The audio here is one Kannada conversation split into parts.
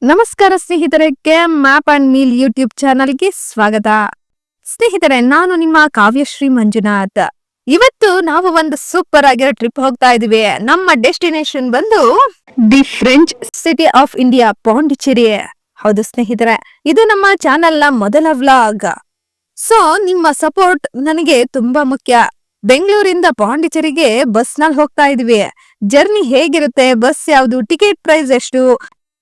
ನಮಸ್ಕಾರ ಸ್ನೇಹಿತರೆ, KM map and meal YouTube ಚಾನಲ್ಗೆ ಸ್ವಾಗತ. ಸ್ನೇಹಿತರೆ, ನಾನು ನಿಮ್ಮ ಕಾವ್ಯಶ್ರೀ ಮಂಜುನಾಥ್. ಇವತ್ತು ನಾವು ಒಂದು ಸೂಪರ್ ಆಗಿರೋ ಟ್ರಿಪ್ ಹೋಗ್ತಾ ಇದೀವಿ. ನಮ್ಮ ಡೆಸ್ಟಿನೇಷನ್ ಬಂದು the French city of India, Pondicherry. ಹೌದು ಸ್ನೇಹಿತರೆ, ಇದು ನಮ್ಮ ಚಾನೆಲ್ ನ ಮೊದಲ ವ್ಲಾಗ್. ಸೊ ನಿಮ್ಮ ಸಪೋರ್ಟ್ ನನಗೆ ತುಂಬಾ ಮುಖ್ಯ. ಬೆಂಗಳೂರಿಂದ ಪಾಂಡಿಚೇರಿಗೆ ಬಸ್ ನಲ್ಲಿ ಹೋಗ್ತಾ ಇದೀವಿ. ಜರ್ನಿ ಹೇಗಿರುತ್ತೆ, ಬಸ್ ಯಾವ್ದು, ಟಿಕೆಟ್ ಪ್ರೈಸ್ ಎಷ್ಟು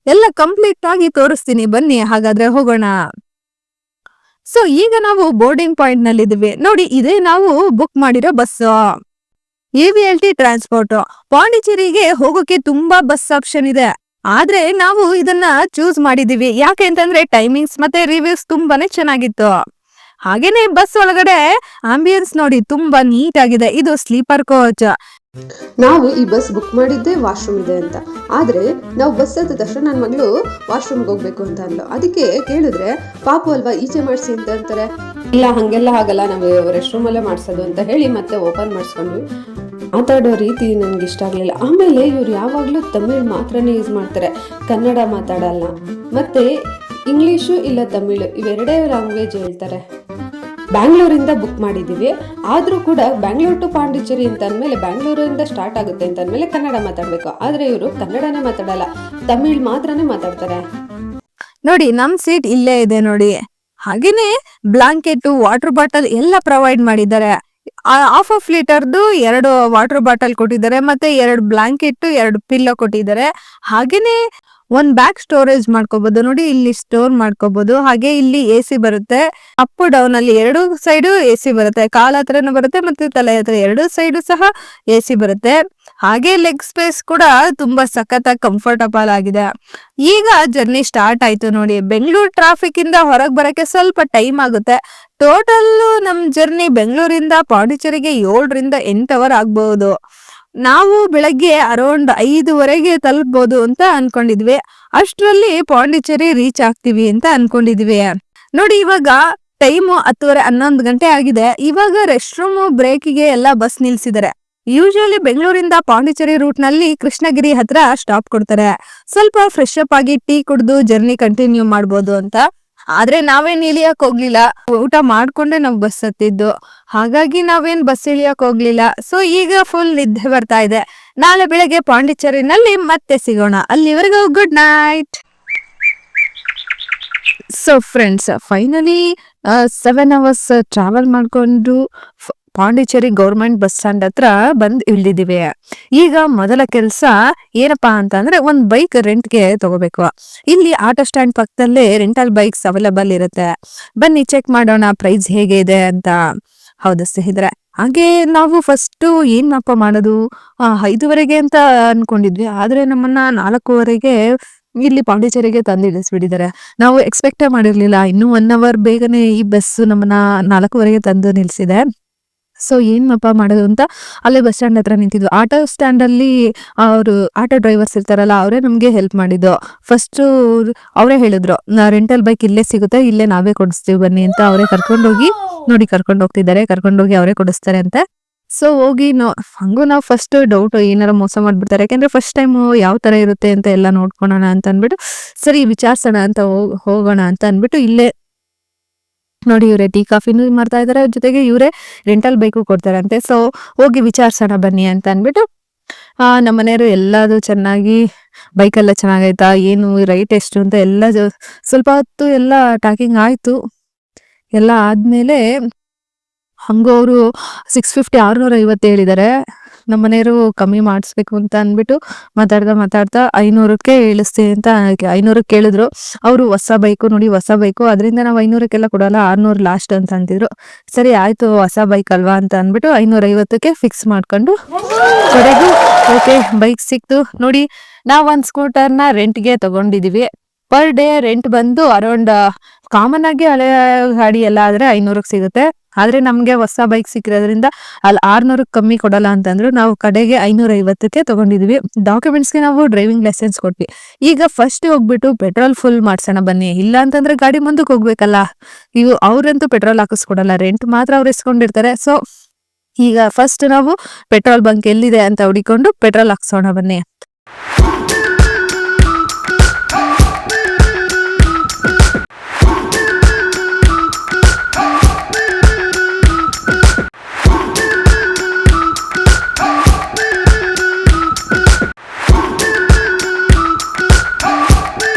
ಎಲ್ಲ ಕಂಪ್ಲೀಟ್ ಆಗಿ ತೋರಿಸ್ತೀನಿ. ಬನ್ನಿ ಹಾಗಾದ್ರೆ ಹೋಗೋಣ. ಸೊ ಈಗ ನಾವು ಬೋರ್ಡಿಂಗ್ ಪಾಯಿಂಟ್ ನಲ್ಲಿ ಇದೀವಿ ನೋಡಿ. ಇದೇ ನಾವು ಬುಕ್ ಮಾಡಿರೋ ಬಸ್, AVLT ಟ್ರಾನ್ಸ್ಪೋರ್ಟ್. ಪಾಂಡಿಚೇರಿಗೆ ಹೋಗೋಕೆ ತುಂಬಾ ಬಸ್ ಆಪ್ಷನ್ ಇದೆ, ಆದ್ರೆ ನಾವು ಇದನ್ನ ಚೂಸ್ ಮಾಡಿದೀವಿ. ಯಾಕೆ ಅಂತಂದ್ರೆ ಟೈಮಿಂಗ್ಸ್ ಮತ್ತೆ ರಿವ್ಯೂಸ್ ತುಂಬಾನೇ ಚೆನ್ನಾಗಿತ್ತು. ಹಾಗೇನೆ ಬಸ್ ಒಳಗಡೆ ಆಂಬಿಯನ್ಸ್ ನೋಡಿ, ತುಂಬಾ ನೀಟ್ ಆಗಿದೆ. ಇದು ಸ್ಲೀಪರ್ ಕೋಚ್. ನಾವು ಈ ಬಸ್ ಬುಕ್ ಮಾಡಿದ್ದೆ ವಾಶ್ರೂಮ್ ಇದೆ ಅಂತ. ಆದ್ರೆ ನಾವು ಬಸ್ ಹತ್ತಿದ ತಕ್ಷಣ ನನ್ನ ಮಗಳು ವಾಶ್ರೂಮ್ಗೆ ಹೋಗ್ಬೇಕು ಅಂತ ಅಂದ್ಲು. ಅದಕ್ಕೆ ಕೇಳಿದ್ರೆ ಪಾಪು ಅಲ್ವಾ, ಈಚೆ ಮಾಡಿಸಿ ಅಂತ ಅಂತಾರೆ. ಇಲ್ಲ, ಹಂಗೆಲ್ಲ ಆಗಲ್ಲ, ನಾವು ರೆಸ್ಟ್ ರೂಮ್ ಅಲ್ಲೇ ಮಾಡಿಸೋದು ಅಂತ ಹೇಳಿ ಮತ್ತೆ ಓಪನ್ ಮಾಡಿಸ್ಕೊಂಡ್ವಿ. ಮಾತಾಡೋ ರೀತಿ ನನ್ಗೆ ಇಷ್ಟ ಆಗ್ಲಿಲ್ಲ. ಆಮೇಲೆ ಇವ್ರು ಯಾವಾಗ್ಲೂ ತಮಿಳ್ ಮಾತ್ರನೇ ಯೂಸ್ ಮಾಡ್ತಾರೆ, ಕನ್ನಡ ಮಾತಾಡಲ್ಲ. ಮತ್ತೆ ಇಂಗ್ಲಿಷು ಇಲ್ಲ ತಮಿಳು, ಇವೆರಡೇ ಲ್ಯಾಂಗ್ವೇಜ್ ಹೇಳ್ತಾರೆ. ಬ್ಯಾಂಗ್ಳೂರಿಂದ ಬುಕ್ ಮಾಡಿದೀವಿ, ಆದ್ರೂ ಕೂಡ ಬ್ಯಾಂಗ್ಳೂರ್ ಟು ಪಾಂಡಿಚೇರಿ ಅಂತ ಅಂದ್ಮೇಲೆ ಬ್ಯಾಂಗ್ಳೂರಿಂದ ಸ್ಟಾರ್ಟ್ ಆಗುತ್ತೆ ಅಂತ ಅಂದ್ಮೇಲೆ ಕನ್ನಡ ಮಾತಾಡ್ಬೇಕು. ಆದ್ರೆ ಇವರು ಕನ್ನಡನೇ ಮಾತಾಡಲ್ಲ, ತಮಿಳ್ ಮಾತ್ರನೇ ಮಾತಾಡ್ತಾರೆ. ನೋಡಿ, ನಮ್ ಸೀಟ್ ಇಲ್ಲೇ ಇದೆ ನೋಡಿ. ಹಾಗೇನೆ ಬ್ಲಾಂಕೆಟ್, ವಾಟರ್ ಬಾಟಲ್ ಎಲ್ಲ ಪ್ರೊವೈಡ್ ಮಾಡಿದ್ದಾರೆ. ಹಾಫ್ ಲೀಟರ್ದು 2 ವಾಟರ್ ಬಾಟಲ್ ಕೊಟ್ಟಿದ್ದಾರೆ, ಮತ್ತೆ 2 ಬ್ಲಾಂಕೆಟ್, 2 ಪಿಲ್ಲೋ ಕೊಟ್ಟಿದ್ದಾರೆ. ಹಾಗೇನೆ ಒಂದ್ ಬ್ಯಾಗ್ ಸ್ಟೋರೇಜ್ ಮಾಡ್ಕೋಬಹುದು ನೋಡಿ, ಇಲ್ಲಿ ಸ್ಟೋರ್ ಮಾಡ್ಕೋಬಹುದು. ಹಾಗೆ ಇಲ್ಲಿ AC ಬರುತ್ತೆ. ಅಪ್ ಡೌನ್ ಅಲ್ಲಿ 2 ಸೈಡು AC ಬರುತ್ತೆ. ಕಾಲ ಹತ್ರನೂ ಬರುತ್ತೆ ಮತ್ತೆ ತಲೆ ಹತ್ರ 2 ಸೈಡು ಸಹ AC ಬರುತ್ತೆ. ಹಾಗೆ ಲೆಗ್ ಸ್ಪೇಸ್ ಕೂಡ ತುಂಬಾ ಸಖತ್ತಾಗಿ ಕಂಫರ್ಟಬಲ್ ಆಗಿದೆ. ಈಗ ಜರ್ನಿ ಸ್ಟಾರ್ಟ್ ಆಯ್ತು ನೋಡಿ. ಬೆಂಗಳೂರು ಟ್ರಾಫಿಕ್ ಇಂದ ಹೊರಗೆ ಬರಕ್ಕೆ ಸ್ವಲ್ಪ ಟೈಮ್ ಆಗುತ್ತೆ. ಟೋಟಲ್ ನಮ್ ಜರ್ನಿ ಬೆಂಗಳೂರಿಂದ ಪಾಂಡಿಚೇರಿಗೆ 7 ರಿಂದ 8 ಅವರ್ ಆಗ್ಬಹುದು. ನಾವು ಬೆಳಗ್ಗೆ ಅರೌಂಡ್ 5:30 ತಲುಪಬಹುದು ಅಂತ ಅನ್ಕೊಂಡಿದ್ವಿ. ಅಷ್ಟರಲ್ಲಿ ಪಾಂಡಿಚೇರಿ ರೀಚ್ ಆಗ್ತೀವಿ ಅಂತ ಅನ್ಕೊಂಡಿದ್ವಿ. ನೋಡಿ, ಇವಾಗ ಟೈಮು 10:30, 11 ಗಂಟೆ ಆಗಿದೆ. ಇವಾಗ ರೆಸ್ಟ್ ರೂಮ್ ಬ್ರೇಕಿಗೆ ಎಲ್ಲ ಬಸ್ ನಿಲ್ಸಿದ್ದಾರೆ. ಯೂಶುವಲಿ ಬೆಂಗಳೂರಿಂದ ಪಾಂಡಿಚೇರಿ ರೂಟ್ ನಲ್ಲಿ ಕೃಷ್ಣಗಿರಿ ಹತ್ರ ಸ್ಟಾಪ್ ಕೊಡ್ತಾರೆ. ಸ್ವಲ್ಪ ಫ್ರೆಶ್ ಅಪ್ ಆಗಿ ಟೀ ಕುಡಿದು ಜರ್ನಿ ಕಂಟಿನ್ಯೂ ಮಾಡ್ಬೋದು ಅಂತ. ಆದ್ರೆ ನಾವೇನ್ ಇಳಿಯಕ್ ಹೋಗ್ಲಿಲ್ಲ, ಊಟ ಮಾಡ್ಕೊಂಡೆ ನಾವ್ ಬಸ್ ಹತ್ತಿದ್ದು. ಹಾಗಾಗಿ ನಾವೇನ್ ಬಸ್ ಇಳಿಯಕ್ ಹೋಗ್ಲಿಲ್ಲ. ಸೊ ಈಗ ಫುಲ್ ನಿದ್ದೆ ಬರ್ತಾ ಇದೆ. ನಾಳೆ ಬೆಳಗ್ಗೆ ಪಾಂಡಿಚೇರಿನಲ್ಲಿ ಮತ್ತೆ ಸಿಗೋಣ. ಅಲ್ಲಿವರೆಗೂ good night. So friends, finally 7 hours travel ಮಾಡ್ಕೊಂಡು ಪಾಂಡಿಚೇರಿ ಗೌರ್ಮೆಂಟ್ ಬಸ್ ಸ್ಟ್ಯಾಂಡ್ ಹತ್ರ ಬಂದ್ ಇಳಿದಿದ್ದೀವಿ. ಈಗ ಮೊದಲ ಕೆಲಸ ಏನಪ್ಪಾ ಅಂತ ಅಂದ್ರೆ ಒಂದ್ ಬೈಕ್ ರೆಂಟ್ಗೆ ತಗೋಬೇಕು. ಇಲ್ಲಿ ಆಟೋ ಸ್ಟ್ಯಾಂಡ್ ಪಕ್ಕದಲ್ಲೇ ರೆಂಟಲ್ ಬೈಕ್ಸ್ ಅವೈಲೇಬಲ್ ಇರುತ್ತೆ. ಬನ್ನಿ ಚೆಕ್ ಮಾಡೋಣ ಪ್ರೈಸ್ ಹೇಗೆ ಇದೆ ಅಂತ. ಹೌದು ಸ್ನೇಹಿತರೆ, ಹಾಗೆ ನಾವು ಫಸ್ಟ್ ಏನಪ್ಪ ಮಾಡೋದು, 5:30 ಅಂತ ಅನ್ಕೊಂಡಿದ್ವಿ. ಆದ್ರೆ ನಮ್ಮನ್ನ 4:15 ಇಲ್ಲಿ ಪಾಂಡಿಚೇರಿಗೆ ತಂದು ಇಳಿಸ್ಬಿಟ್ಟಿದ್ದಾರೆ. ನಾವು ಎಕ್ಸ್ಪೆಕ್ಟೇ ಮಾಡಿರ್ಲಿಲ್ಲ. ಇನ್ನು 1 ಅವರ್ ಬೇಗನೆ ಈ ಬಸ್ ನಮ್ಮನ್ನ 4:15 ತಂದು ನಿಲ್ಸಿದೆ. ಸೊ ಏನಪ್ಪ ಮಾಡೋದು ಅಂತ ಅಲ್ಲೇ ಬಸ್ ಸ್ಟ್ಯಾಂಡ್ ಹತ್ರ ನಿಂತಿದ್ವು. ಆಟೋ ಸ್ಟ್ಯಾಂಡ್ ಅಲ್ಲಿ ಅವರು ಆಟೋ ಡ್ರೈವರ್ಸ್ ಇರ್ತಾರಲ್ಲ, ಅವರೇ ನಮ್ಗೆ ಹೆಲ್ಪ್ ಮಾಡಿದ್ದು. ಫಸ್ಟ್ ಅವರೇ ಹೇಳಿದ್ರು, ರೆಂಟಲ್ ಬೈಕ್ ಇಲ್ಲೇ ಸಿಗುತ್ತೆ, ಇಲ್ಲೇ ನಾವೇ ಕೊಡಿಸ್ತೀವಿ ಬನ್ನಿ ಅಂತ. ಅವರೇ ಕರ್ಕೊಂಡೋಗಿ ನೋಡಿ, ಕರ್ಕೊಂಡು ಹೋಗ್ತಿದ್ದಾರೆ, ಕರ್ಕೊಂಡೋಗಿ ಅವರೇ ಕೊಡಿಸ್ತಾರೆ ಅಂತ. ಸೊ ಹೋಗಿ ಹಂಗೂ ನಾವು ಫಸ್ಟ್ ಡೌಟ್, ಏನಾರ ಮೋಸ ಮಾಡ್ಬಿಡ್ತಾರೆ. ಯಾಕಂದ್ರೆ ಫಸ್ಟ್ ಟೈಮ್ ಯಾವ ತರ ಇರುತ್ತೆ ಅಂತ ಎಲ್ಲ ನೋಡ್ಕೊಳೋಣ ಅಂತ ಅನ್ಬಿಟ್ಟು, ಸರಿ ವಿಚಾರಿಸೋಣ ಅಂತ ಹೋಗೋಣ ಅಂತ ಅನ್ಬಿಟ್ಟು ಇಲ್ಲೇ ನೋಡಿ, ಇವರೇ ಟೀ ಕಾಫಿನೂ ಮಾಡ್ತಾ ಇದಾರೆ, ಜೊತೆಗೆ ಇವರೇ ರೆಂಟಲ್ ಬೈಕು ಕೊಡ್ತಾರಂತೆ. ಸೊ ಹೋಗಿ ವಿಚಾರಿಸೋಣ ಬನ್ನಿ ಅಂತ ಅನ್ಬಿಟ್ಟು ನಮ್ಮ ಮನೆಯವರು ಎಲ್ಲದು ಚೆನ್ನಾಗಿ ಬೈಕೆಲ್ಲ ಚೆನ್ನಾಗೈತಾ, ಏನು ರೈಟ್ ಎಷ್ಟು ಅಂತ ಎಲ್ಲ ಸ್ವಲ್ಪ ಹೊತ್ತು ಎಲ್ಲ ಟಾಕಿಂಗ್ ಆಯ್ತು. ಎಲ್ಲ ಆದ್ಮೇಲೆ ಹಂಗೂ ಅವರು 650 650 ಹೇಳಿದ್ದಾರೆ. ನಮ್ಮ ಮನೆಯವರು ಕಮ್ಮಿ ಮಾಡಿಸ್ಬೇಕು ಅಂತ ಅನ್ಬಿಟ್ಟು ಮಾತಾಡ್ತಾ 500ಕ್ಕೆ ಇಳಿಸ್ತೀನಿ ಅಂತ 500 ಕೇಳಿದ್ರು. ಅವರು ಹೊಸ ಬೈಕು ನೋಡಿ, ಹೊಸ ಬೈಕು, ಅದರಿಂದ ನಾವು 500ಕ್ಕೆಲ್ಲ ಕೊಡಲ್ಲ, 600 ಲಾಸ್ಟ್ ಅಂತ ಅಂತಿದ್ರು. ಸರಿ ಆಯ್ತು, ಹೊಸ ಬೈಕ್ ಅಲ್ವಾ ಅಂತ ಅನ್ಬಿಟ್ಟು 550ಕ್ಕೆ ಫಿಕ್ಸ್ ಮಾಡ್ಕೊಂಡು ಕಡೆಗೂ ಓಕೆ ಬೈಕ್ ಸಿಕ್ತು. ನೋಡಿ, ನಾವ್ ಒಂದ್ ಸ್ಕೂಟರ್ನ ರೆಂಟ್ಗೆ ತಗೊಂಡಿದೀವಿ. ಪರ್ ಡೇ ರೆಂಟ್ ಬಂದು ಅರೌಂಡ್, ಕಾಮನ್ ಆಗಿ ಹಳೆ ಗಾಡಿ ಎಲ್ಲ ಆದ್ರೆ 500ಕ್ಕೆ ಸಿಗುತ್ತೆ. ಆದ್ರೆ ನಮ್ಗೆ ಹೊಸ ಬೈಕ್ ಸಿಕ್ಕಿರೋದ್ರಿಂದ ಅಲ್ಲಿ 600ಕ್ಕೆ ಕಮ್ಮಿ ಕೊಡಲ್ಲ ಅಂತಂದ್ರು. ನಾವು ಕಡೆಗೆ 550ಕ್ಕೆ ತಗೊಂಡಿದ್ವಿ. ಡಾಕ್ಯುಮೆಂಟ್ಸ್ಗೆ ನಾವು ಡ್ರೈವಿಂಗ್ ಲೈಸೆನ್ಸ್ ಕೊಟ್ವಿ. ಈಗ ಫಸ್ಟ್ ಹೋಗ್ಬಿಟ್ಟು ಪೆಟ್ರೋಲ್ ಫುಲ್ ಮಾಡ್ಸೋಣ ಬನ್ನಿ. ಇಲ್ಲ ಅಂತಂದ್ರೆ ಗಾಡಿ ಮುಂದಕ್ಕೆ ಹೋಗ್ಬೇಕಲ್ಲ. ಇವು ಅವ್ರಂತೂ ಪೆಟ್ರೋಲ್ ಹಾಕಿಸ್ಕೊಡಲ್ಲ, ರೆಂಟ್ ಮಾತ್ರ ಅವ್ರು ಇಸ್ಕೊಂಡಿರ್ತಾರೆ. ಸೊ ಈಗ ಫಸ್ಟ್ ನಾವು ಪೆಟ್ರೋಲ್ ಬಂಕ್ ಎಲ್ಲಿದೆ ಅಂತ ಹುಡಿಕೊಂಡು ಪೆಟ್ರೋಲ್ ಹಾಕ್ಸೋಣ ಬನ್ನಿ.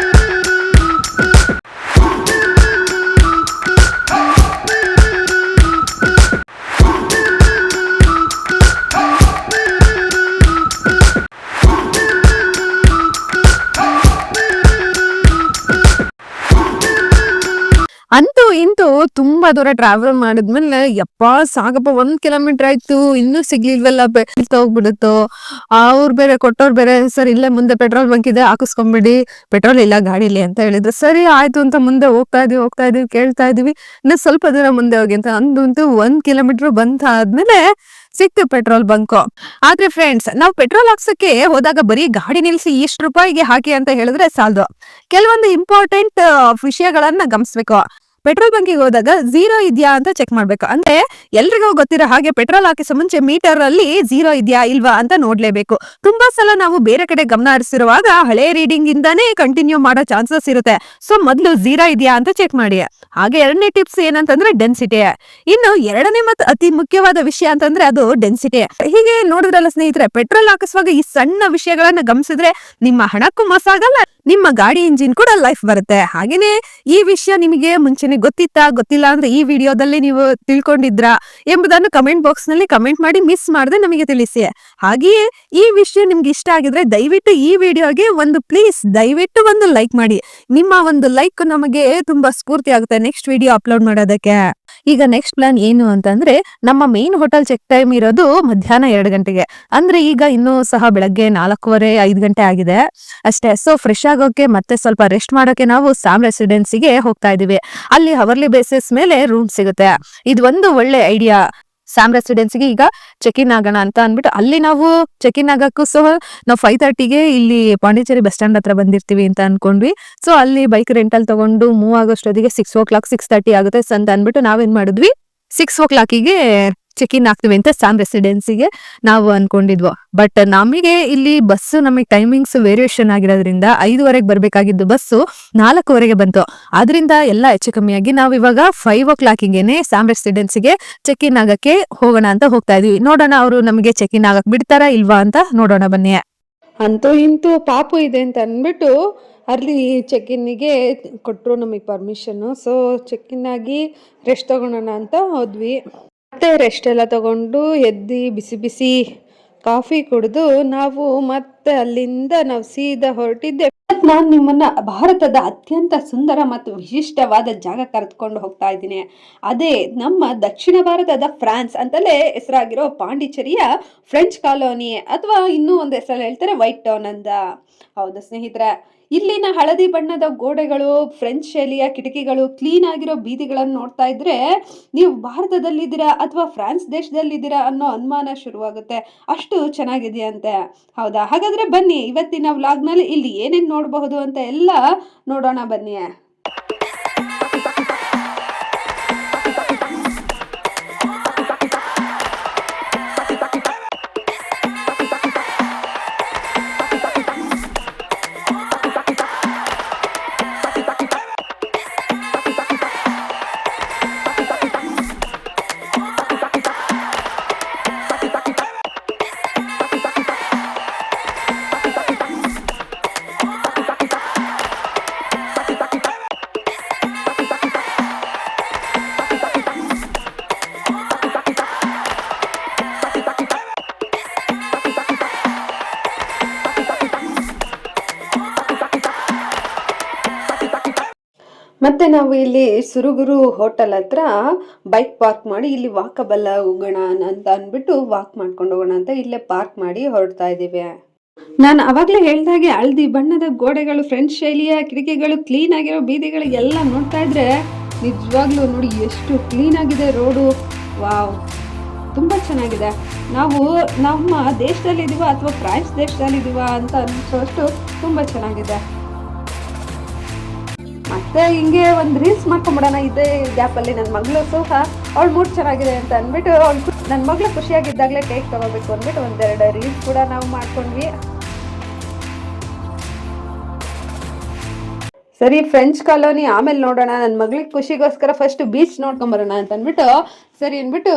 ಅಂತೂ ಇಂತೂ ತುಂಬಾ ದೂರ ಟ್ರಾವೆಲ್ ಮಾಡಿದ್ಮೇಲೆ ಯಪ್ಪಾ ಸಾಕಪ್ಪ 1 ಕಿಲೋಮೀಟರ್ ಆಯ್ತು ಇನ್ನೂ ಸಿಗ್ಲಿಲ್ವಲ್ಲ ಹೋಗ್ಬಿಡುತ್ತೋ. ಅವ್ರು ಬೇರೆ ಕೊಟ್ಟವ್ರು ಬೇರೆ ಸರ್ ಇಲ್ಲೇ ಮುಂದೆ ಪೆಟ್ರೋಲ್ ಬಂಕ್ ಇದೆ ಹಾಕಿಸ್ಕೊಂಬಿಡಿ, ಪೆಟ್ರೋಲ್ ಇಲ್ಲ ಗಾಡಿಲಿ ಅಂತ ಹೇಳಿದ್ರು. ಸರಿ ಆಯ್ತು ಅಂತ ಮುಂದೆ ಹೋಗ್ತಾ ಇದೀವಿ ಕೇಳ್ತಾ ಇದೀವಿ ಇನ್ನು ಸ್ವಲ್ಪ ದೂರ ಮುಂದೆ ಹೋಗಿ ಅಂತ ಅಂತೂ 1 ಕಿಲೋಮೀಟರ್ ಬಂತ ಆದ್ಮೇಲೆ ಸಿಕ್ತು ಪೆಟ್ರೋಲ್ ಬಂಕ್. ಆದ್ರೆ ಫ್ರೆಂಡ್ಸ್ ನಾವು ಪೆಟ್ರೋಲ್ ಹಾಕ್ಸಕ್ಕೆ ಹೋದಾಗ ಬರೀ ಗಾಡಿ ನಿಲ್ಸಿ ಇಷ್ಟು ರೂಪಾಯಿಗೆ ಹಾಕಿ ಅಂತ ಹೇಳಿದ್ರೆ ಸಾಲದು. ಕೆಲವೊಂದು ಇಂಪಾರ್ಟೆಂಟ್ ವಿಷಯಗಳನ್ನ ಗಮನಿಸ್ಬೇಕು. ಪೆಟ್ರೋಲ್ ಬಂಕಿಗೆ ಹೋದಾಗ ಝೀರೋ ಇದೆಯಾ ಅಂತ ಚೆಕ್ ಮಾಡ್ಬೇಕು. ಅಂದ್ರೆ ಎಲ್ರಿಗೂ ಗೊತ್ತಿರೋ ಹಾಗೆ ಪೆಟ್ರೋಲ್ ಹಾಕಿಸೋ ಮುಂಚೆ ಮೀಟರ್ ಅಲ್ಲಿ ಝೀರೋ ಇದೆಯಾ ಇಲ್ವಾ ಅಂತ ನೋಡ್ಲೇಬೇಕು. ತುಂಬಾ ಸಲ ನಾವು ಬೇರೆ ಕಡೆ ಗಮನ ಹರಿಸಿರುವಾಗ ಹಳೆ ರೀಡಿಂಗ್ ಇಂದಾನೇ ಕಂಟಿನ್ಯೂ ಮಾಡೋ ಚಾನ್ಸಸ್ ಇರುತ್ತೆ. ಸೊ ಮೊದ್ಲು ಝೀರೋ ಇದೆಯಾ ಅಂತ ಚೆಕ್ ಮಾಡಿ. ಹಾಗೆ ಎರಡನೇ ಟಿಪ್ಸ್ ಏನಂತಂದ್ರೆ ಡೆನ್ಸಿಟಿ. ಇನ್ನು ಎರಡನೇ ಮತ್ತು ಅತಿ ಮುಖ್ಯವಾದ ವಿಷಯ ಅಂತಂದ್ರೆ ಅದು ಡೆನ್ಸಿಟಿ. ಹೀಗೆ ನೋಡಿದ್ರಲ್ಲ ಸ್ನೇಹಿತರೆ, ಪೆಟ್ರೋಲ್ ಹಾಕಿಸುವಾಗ ಈ ಸಣ್ಣ ವಿಷಯಗಳನ್ನ ಗಮನಿಸಿದ್ರೆ ನಿಮ್ಮ ಹಣಕ್ಕೂ ಮೋಸ ಆಗಲ್ಲ, ನಿಮ್ಮ ಗಾಡಿ ಇಂಜಿನ್ ಕೂಡ ಲೈಫ್ ಬರುತ್ತೆ. ಹಾಗೇನೆ ಈ ವಿಷಯ ನಿಮಗೆ ಮುಂಚೆನೆ ಗೊತ್ತಿಲ್ಲ ಅಂದ್ರೆ ಈ ವಿಡಿಯೋದಲ್ಲಿ ನೀವು ತಿಳ್ಕೊಂಡಿದ್ರಾ ಎಂಬುದನ್ನು ಕಮೆಂಟ್ ಬಾಕ್ಸ್ ನಲ್ಲಿ ಕಮೆಂಟ್ ಮಾಡಿ ಮಿಸ್ ಮಾಡದೆ ನಮಗೆ ತಿಳಿಸಿ. ಹಾಗೆಯೇ ಈ ವಿಷಯ ನಿಮ್ಗೆ ಇಷ್ಟ ಆಗಿದ್ರೆ ದಯವಿಟ್ಟು ಈ ವಿಡಿಯೋಗೆ ದಯವಿಟ್ಟು ಒಂದು ಲೈಕ್ ಮಾಡಿ. ನಿಮ್ಮ ಒಂದು ಲೈಕ್ ನಮಗೆ ತುಂಬಾ ಸ್ಫೂರ್ತಿ ಆಗುತ್ತೆ ನೆಕ್ಸ್ಟ್ ವಿಡಿಯೋ ಅಪ್ಲೋಡ್ ಮಾಡೋದಕ್ಕೆ. ಈಗ ನೆಕ್ಸ್ಟ್ ಪ್ಲಾನ್ ಏನು ಅಂತಂದ್ರೆ, ನಮ್ಮ ಮೇನ್ ಹೋಟೆಲ್ ಚೆಕ್ ಟೈಮ್ ಇರೋದು ಮಧ್ಯಾಹ್ನ 2 ಗಂಟೆಗೆ. ಅಂದ್ರೆ ಈಗ ಇನ್ನೂ ಸಹ ಬೆಳಗ್ಗೆ 4:15 5 ಗಂಟೆ ಆಗಿದೆ ಅಷ್ಟೇ. ಸೊ ಫ್ರೆಶ್ ಆಗೋಕೆ ಮತ್ತೆ ಸ್ವಲ್ಪ ರೆಸ್ಟ್ ಮಾಡೋಕೆ ನಾವು ಸ್ಯಾಮ್ ರೆಸಿಡೆನ್ಸಿಗೆ ಹೋಗ್ತಾ ಇದೀವಿ. ಅಲ್ಲಿ ಅವರ್ಲಿ ಬೇಸಿಸ್ ಮೇಲೆ ರೂಮ್ ಸಿಗುತ್ತೆ. ಇದು ಒಂದು ಒಳ್ಳೆ ಐಡಿಯಾ. ಸ್ಯಾಮ್ ರೆಸಿಡೆನ್ಸಿಗೆ ಈಗ ಚೆಕ್ ಇನ್ ಆಗೋಣ ಅಂತ ಅಂದ್ಬಿಟ್ಟು ಅಲ್ಲಿ ನಾವು ಚೆಕ್ ಇನ್ ಆಗಕ್ಕೂ ಸಹ ನಾವು 5:30ಗೆ ಇಲ್ಲಿ ಪಾಂಡಿಚೇರಿ ಬಸ್ ಸ್ಟ್ಯಾಂಡ್ ಹತ್ರ ಬಂದಿರ್ತೀವಿ ಅಂತ ಅನ್ಕೊಂಡ್ವಿ. ಸೊ ಅಲ್ಲಿ ಬೈಕ್ ರೆಂಟಲ್ ತಗೊಂಡು ಮೂವ್ ಆಗೋಷ್ಟೊತ್ತಿಗೆ 6 o'clock 6:30 ಆಗುತ್ತೆ ಅಂತ ಅಂದ್ಬಿಟ್ಟು ನಾವೇನ್ ಮಾಡಿದ್ವಿ 6 o'clockಗೆ ಚೆಕ್ ಇನ್ ಆಗ್ತೀವಿ ಅಂತ ಸ್ಯಾಮ್ ರೆಸಿಡೆನ್ಸಿಗೆ ನಾವು ಅನ್ಕೊಂಡಿದ್ವು. ಬಟ್ ನಮಗೆ ಇಲ್ಲಿ ಬಸ್ಸು ನಮಗೆ ಟೈಮಿಂಗ್ಸ್ ವೇರಿಯೇಷನ್ ಆಗಿರೋದ್ರಿಂದ 5:15ಗೆ ಬರ್ಬೇಕಾಗಿದ್ದು ಬಸ್ಸು 4:15ಗೆ ಬಂತು. ಆದ್ರಿಂದ ಎಲ್ಲ ಹೆಚ್ಚು ಕಮ್ಮಿಯಾಗಿ ನಾವು ಇವಾಗ 5 o'clockಗೆನೆ ಸ್ಯಾಮ್ ರೆಸಿಡೆನ್ಸಿಗೆ ಚೆಕ್ ಇನ್ ಆಗಕ್ಕೆ ಹೋಗೋಣ ಅಂತ ಹೋಗ್ತಾ ಇದೀವಿ. ನೋಡೋಣ ಅವರು ನಮಗೆ ಚೆಕ್ ಇನ್ ಆಗಕ್ ಬಿಡ್ತಾರಾ ಇಲ್ವಾ ಅಂತ ನೋಡೋಣ ಬನ್ನಿ. ಅಂತೂ ಇಂತೂ ಪಾಪು ಇದೆ ಅಂತ ಅಂದ್ಬಿಟ್ಟು ಅಲ್ಲಿ ಚೆಕ್ ಇನ್ನಿಗೆ ಕೊಟ್ಟರು ನಮಗೆ ಪರ್ಮಿಷನ್ನು. ಸೊ ಚೆಕ್ ಇನ್ ಆಗಿ ರೆಸ್ಟ್ ತಗೊಳೋಣ ಅಂತ ಹೋದ್ವಿ. ಮತ್ತೆ ರೆಸ್ಟ್ ಎಲ್ಲ ತಗೊಂಡು ಎದ್ದು ಬಿಸಿ ಬಿಸಿ ಕಾಫಿ ಕುಡಿದು ನಾವು ಮತ್ತೆ ಅಲ್ಲಿಂದ ನಾವು ಸೀದಾ ಹೊರಟಿದ್ದೆ. ನಾನು ನಿಮ್ಮನ್ನ ಭಾರತದ ಅತ್ಯಂತ ಸುಂದರ ಮತ್ತು ವಿಶಿಷ್ಟವಾದ ಜಾಗ ಕರೆದುಕೊಂಡು ಹೋಗ್ತಾ ಇದ್ದೀನಿ. ಅದೇ ನಮ್ಮ ದಕ್ಷಿಣ ಭಾರತದ ಫ್ರಾನ್ಸ್ ಅಂತಲೇ ಹೆಸರಾಗಿರೋ ಪಾಂಡಿಚೇರಿಯ ಫ್ರೆಂಚ್ ಕಾಲೋನಿ, ಅಥವಾ ಇನ್ನೂ ಒಂದು ಹೆಸರಲ್ಲಿ ಹೇಳ್ತಾರೆ ವೈಟ್ ಟೌನ್ ಅಂತ. ಹೌದು ಸ್ನೇಹಿತರೆ, ಇಲ್ಲಿನ ಹಳದಿ ಬಣ್ಣದ ಗೋಡೆಗಳು, ಫ್ರೆಂಚ್ ಶೈಲಿಯ ಕಿಟಕಿಗಳು, ಕ್ಲೀನ್ ಆಗಿರೋ ಬೀದಿಗಳನ್ನು ನೋಡ್ತಾ ಇದ್ರೆ ನೀವು ಭಾರತದಲ್ಲಿದ್ದೀರಾ ಅಥವಾ ಫ್ರಾನ್ಸ್ ದೇಶದಲ್ಲಿದ್ದೀರಾ ಅನ್ನೋ ಅನುಮಾನ ಶುರುವಾಗುತ್ತೆ. ಅಷ್ಟು ಚೆನ್ನಾಗಿದೆಯಂತೆ. ಹೌದಾ? ಹಾಗಾದ್ರೆ ಬನ್ನಿ ಇವತ್ತಿನ ವ್ಲಾಗ್ನಲ್ಲಿ ಇಲ್ಲಿ ಏನೇನು ನೋಡಬಹುದು ಅಂತ ಎಲ್ಲ ನೋಡೋಣ ಬನ್ನಿ. ಮತ್ತೆ ನಾವು ಇಲ್ಲಿ ಸುರುಗುರು ಹೋಟೆಲ್ ಹತ್ರ ಬೈಕ್ ಪಾರ್ಕ್ ಮಾಡಿ ಇಲ್ಲಿ ವಾಕಬಲ್ಲ ಹೋಗೋಣ ಅಂತ ಅಂದ್ಬಿಟ್ಟು ವಾಕ್ ಮಾಡ್ಕೊಂಡು ಹೋಗೋಣ ಅಂತ ಇಲ್ಲೇ ಪಾರ್ಕ್ ಮಾಡಿ ಹೊರಡ್ತಾ ಇದ್ದೀವಿ. ನಾನು ಅವಾಗಲೇ ಹೇಳ್ದಾಗೆ ಹಳದಿ ಬಣ್ಣದ ಗೋಡೆಗಳು, ಫ್ರೆಂಚ್ ಶೈಲಿಯ ಕಿಟಕಿಗಳು, ಕ್ಲೀನ್ ಆಗಿರೋ ಬೀದಿಗಳು ಎಲ್ಲ ನೋಡ್ತಾ ಇದ್ರೆ ನಿಜವಾಗ್ಲೂ ನೋಡಿ ಎಷ್ಟು ಕ್ಲೀನ್ ಆಗಿದೆ ರೋಡು. ವಾವ್, ತುಂಬ ಚೆನ್ನಾಗಿದೆ. ನಾವು ನಮ್ಮ ದೇಶದಲ್ಲಿದ್ದೀವ ಅಥವಾ ಫ್ರಾನ್ಸ್ ದೇಶದಲ್ಲಿದ್ದೀವ ಅಂತ ಅನಿಸೋಷ್ಟು ತುಂಬ ಚೆನ್ನಾಗಿದೆ. ಮತ್ತೆ ಹಿಂಗೆ ಒಂದು ರೀಲ್ಸ್ ಮಾಡ್ಕೊಂಬಿಡೋಣ ಇದೇ ಗ್ಯಾಪಲ್ಲಿ. ನನ್ನ ಮಗಳು ಸಹ ಅವಳು ಮೂಡ್ ಚೆನ್ನಾಗಿದೆ ಅಂತ ಅಂದ್ಬಿಟ್ಟು ನನ್ನ ಮಗಳು ಖುಷಿಯಾಗಿದ್ದಾಗಲೇ ಟೇಕ್ ತಗೋಬೇಕು ಅಂದ್ಬಿಟ್ಟು 1-2 ರೀಲ್ಸ್ ಕೂಡ ನಾವು ಮಾಡ್ಕೊಂಡ್ವಿ. ಸರಿ, ಫ್ರೆಂಚ್ ಕಾಲೋನಿ ಆಮೇಲೆ ನೋಡೋಣ, ನನ್ನ ಮಗಳಿಗೆ ಖುಷಿಗೋಸ್ಕರ ಫಸ್ಟ್ ಬೀಚ್ ನೋಡ್ಕೊಂಬರೋಣ ಅಂತ ಅಂದ್ಬಿಟ್ಟು ಸರಿ ಅಂದ್ಬಿಟ್ಟು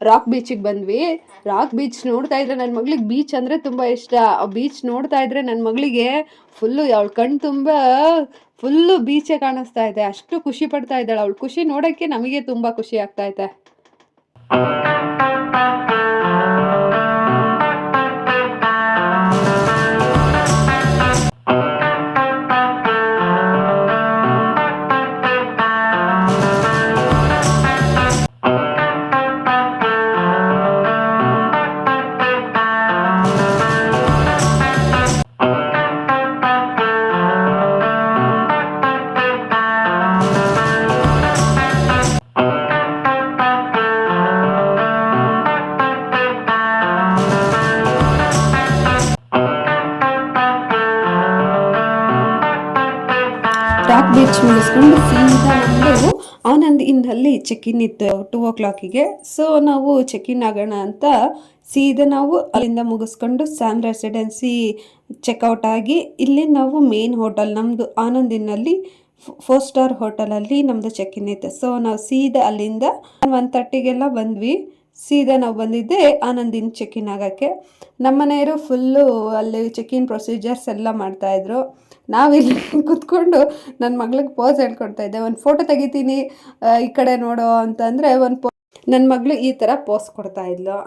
ರಾಕ್ ಬೀಚಿಗೆ ಬಂದ್ವಿ. ರಾಕ್ ಬೀಚ್ ನೋಡ್ತಾ ಇದ್ರೆ ನನ್ನ ಮಗಳಿಗೆ ಬೀಚ್ ಅಂದರೆ ತುಂಬ ಇಷ್ಟ. ಆ ಬೀಚ್ ನೋಡ್ತಾ ಇದ್ರೆ ನನ್ನ ಮಗಳಿಗೆ ಫುಲ್ಲು ಅವಳ ಕಣ್ಣು ತುಂಬ ಫುಲ್ಲು ಬೀಚೇ ಕಾಣಿಸ್ತಾ ಇದೆ. ಅಷ್ಟು ಖುಷಿ ಪಡ್ತಾ ಇದ್ದಾಳೆ. ಅವಳು ಖುಷಿ ನೋಡೋಕ್ಕೆ ನಮಗೆ ತುಂಬ ಖುಷಿ ಆಗ್ತಾ ಇದೆ. ರಾಕ್ ಬೀಚ್ ಮುಗಿಸ್ಕೊಂಡು ಸೀದಾ ನಮ್ಮದು ಆನಂದ್ ಇನ್ನಲ್ಲಿ ಚೆಕ್ ಇನ್ ಇತ್ತು 2 o'clock. ಸೊ ನಾವು ಚೆಕ್ ಇನ್ ಆಗೋಣ ಅಂತ ಸೀದಾ ನಾವು ಅಲ್ಲಿಂದ ಮುಗಿಸ್ಕೊಂಡು ಸ್ಯಾಮ್ ರೆಸಿಡೆನ್ಸಿ ಚೆಕ್ಔಟ್ ಆಗಿ ಇಲ್ಲಿ ನಾವು ಮೇನ್ ಹೋಟೆಲ್ ನಮ್ಮದು ಆನಂದ್ ಇನ್ನಲ್ಲಿ 4 ಸ್ಟಾರ್ ಹೋಟೆಲಲ್ಲಿ ನಮ್ಮದು ಚೆಕ್ ಇನ್ ಇತ್ತು. ಸೊ ನಾವು ಸೀದಾ ಅಲ್ಲಿಂದ 1:30 ಬಂದ್ವಿ. ಸೀದಾ ನಾವು ಬಂದಿದ್ದೆ ಆನಂದಿನ ಚೆಕ್ ಇನ್ ಆಗೋಕ್ಕೆ. ನಮ್ಮ ಮನೆಯವರು ಫುಲ್ಲು ಅಲ್ಲಿ ಚೆಕ್ ಇನ್ ಪ್ರೊಸೀಜರ್ಸ್ ಎಲ್ಲ ಮಾಡ್ತಾಯಿದ್ರು. ನಾವಿಲ್ಲಿ ಕೂತ್ಕೊಂಡು ನನ್ನ ಮಗಳಿಗೆ ಪೋಸ್ ಹೇಳ್ಕೊಡ್ತಾ ಇದ್ದೆ. ಒಂದು ಫೋಟೋ ತೆಗಿತೀನಿ ಈ ಕಡೆ ನೋಡೋ ಅಂತಂದರೆ ನನ್ನ ಮಗಳು ಈ ಥರ ಪೋಸ್ ಕೊಡ್ತಾ ಇದ್ಲು.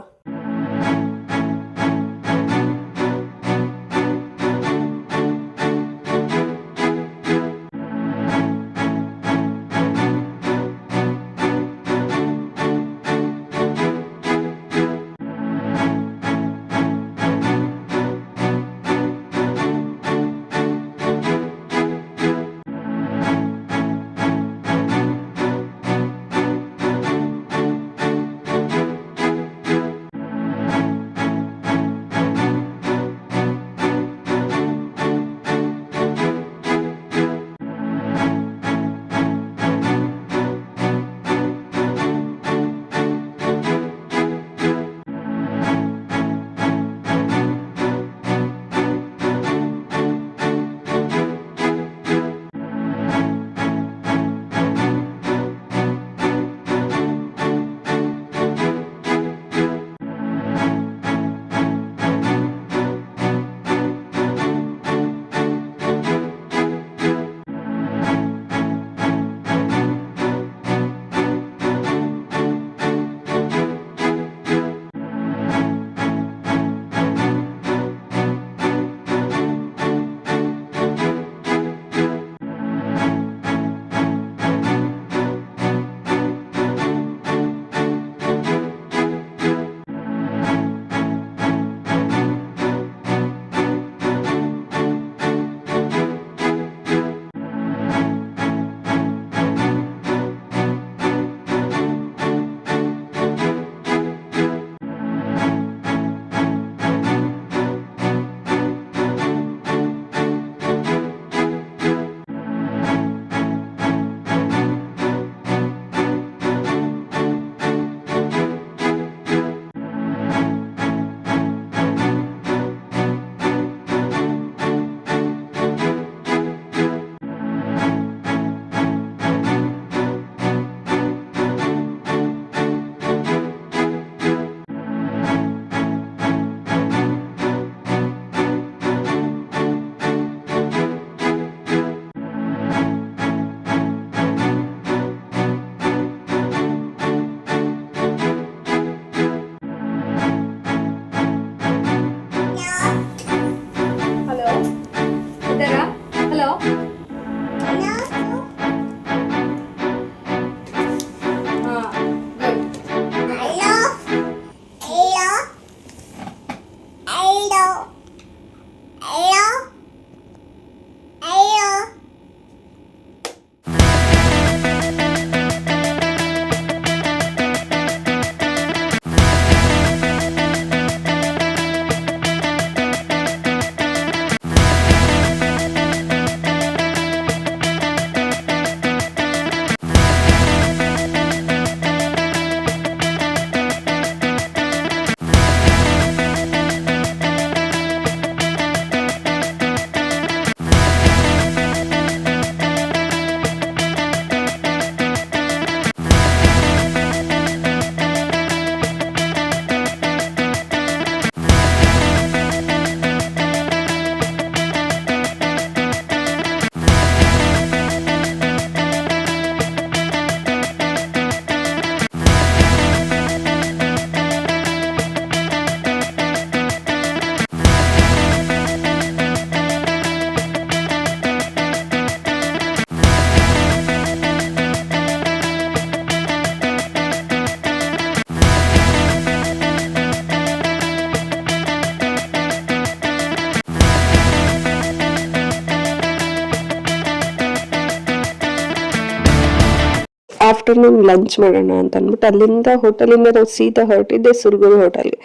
ಆಫ್ಟರ್ನೂನ್ ಲಂಚ್ ಮಾಡೋಣ ಅಂತ ಅಂದ್ಬಿಟ್ಟು ಅಲ್ಲಿಂದ ಹೋಟೆಲಿಂದ ನಾವು ಸೀದಾ ಹೊರಟಿದ್ದೆ ಸುರಗುರು ಹೋಟೆಲ್ಗೆ.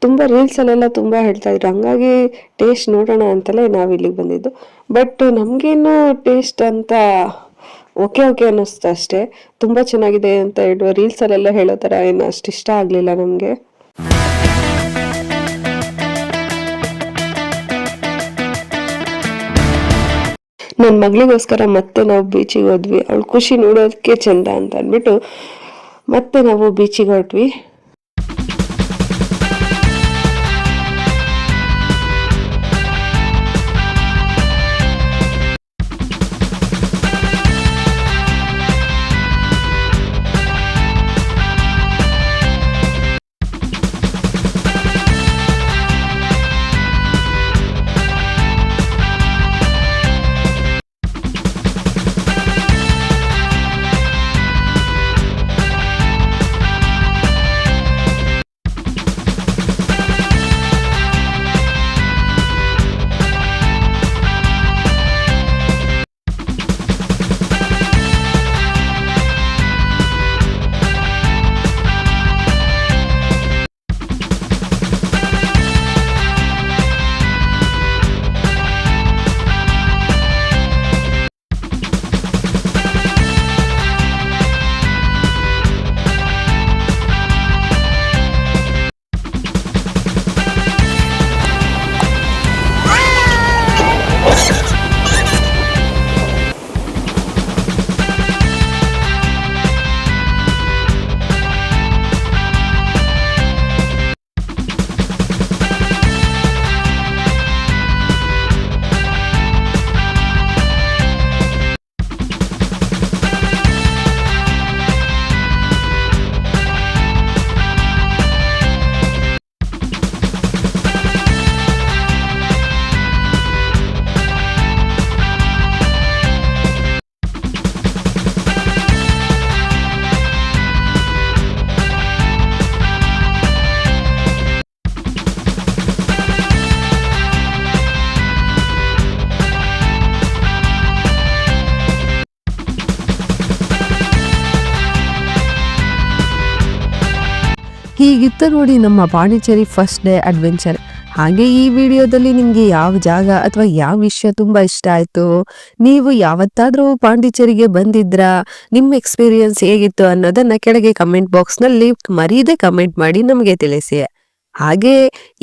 ತುಂಬ ರೀಲ್ಸಲ್ಲೆಲ್ಲ ತುಂಬ ಹೇಳ್ತಾ ಇದ್ರು, ಹಂಗಾಗಿ ಟೇಸ್ಟ್ ನೋಡೋಣ ಅಂತಲೇ ನಾವು ಇಲ್ಲಿಗೆ ಬಂದಿದ್ದು. ಬಟ್ ನಮಗೇನು ಟೇಸ್ಟ್ ಅಂತ ಓಕೆ ಓಕೆ ಅನ್ನಿಸ್ತು ಅಷ್ಟೇ. ತುಂಬ ಚೆನ್ನಾಗಿದೆ ಅಂತ ಹೇಳುವ ರೀಲ್ಸಲ್ಲೆಲ್ಲ ಹೇಳೋ ಥರ ಏನು ಅಷ್ಟು ಇಷ್ಟ ಆಗಲಿಲ್ಲ ನಮಗೆ. ನನ್ನ ಮಗಳಿಗೋಸ್ಕರ ಮತ್ತೆ ನಾವು ಬೀಚಿಗೆ ಹೋದ್ವಿ. ಅವಳು ಖುಷಿ ನೋಡೋದಕ್ಕೆ ಚಂದ ಅಂತ ಅಂದ್ಬಿಟ್ಟು ಮತ್ತೆ ನಾವು ಬೀಚಿಗೆ ಹೊರಟ್ವಿ. ಹೀಗಿತ್ತು ನೋಡಿ ನಮ್ಮ ಪಾಂಡಿಚೇರಿ ಫಸ್ಟ್ ಡೇ ಅಡ್ವೆಂಚರ್. ಹಾಗೆ ಈ ವಿಡಿಯೋದಲ್ಲಿ ನಿಮ್ಗೆ ಯಾವ ಜಾಗ ಅಥವಾ ಯಾವ ವಿಷಯ ತುಂಬಾ ಇಷ್ಟ ಆಯ್ತು, ನೀವು ಯಾವತ್ತಾದ್ರೂ ಪಾಂಡಿಚೇರಿಗೆ ಬಂದಿದ್ರಾ, ನಿಮ್ಮ ಎಕ್ಸ್ಪೀರಿಯನ್ಸ್ ಹೇಗಿತ್ತು ಅನ್ನೋದನ್ನ ಕೆಳಗೆ ಕಮೆಂಟ್ ಬಾಕ್ಸ್ ನಲ್ಲಿ ಮರೀದೆ ಕಮೆಂಟ್ ಮಾಡಿ ನಮಗೆ ತಿಳಿಸಿ. ಹಾಗೆ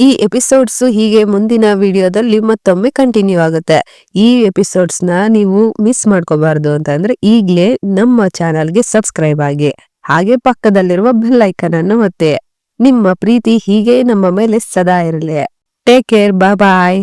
ಈ ಎಪಿಸೋಡ್ಸ್ ಹೀಗೆ ಮುಂದಿನ ವಿಡಿಯೋದಲ್ಲಿ ಮತ್ತೊಮ್ಮೆ ಕಂಟಿನ್ಯೂ ಆಗುತ್ತೆ. ಈ ಎಪಿಸೋಡ್ಸ್ ನ ನೀವು ಮಿಸ್ ಮಾಡ್ಕೋಬಾರ್ದು ಅಂತ ಅಂದ್ರೆ ಈಗ್ಲೇ ನಮ್ಮ ಚಾನಲ್ಗೆ ಸಬ್ಸ್ಕ್ರೈಬ್ ಆಗಿ, ಹಾಗೆ ಪಕ್ಕದಲ್ಲಿರುವ ಬೆಲ್ ಐಕನ್ ಅನ್ನು ಒತ್ತಿ. ನಿಮ್ಮ ಪ್ರೀತಿ ಹೀಗೆ ನಮ್ಮ ಮೇಲೆ ಸದಾ ಇರಲಿ. ಟೇಕ್ ಕೇರ್, ಬಾಯ್.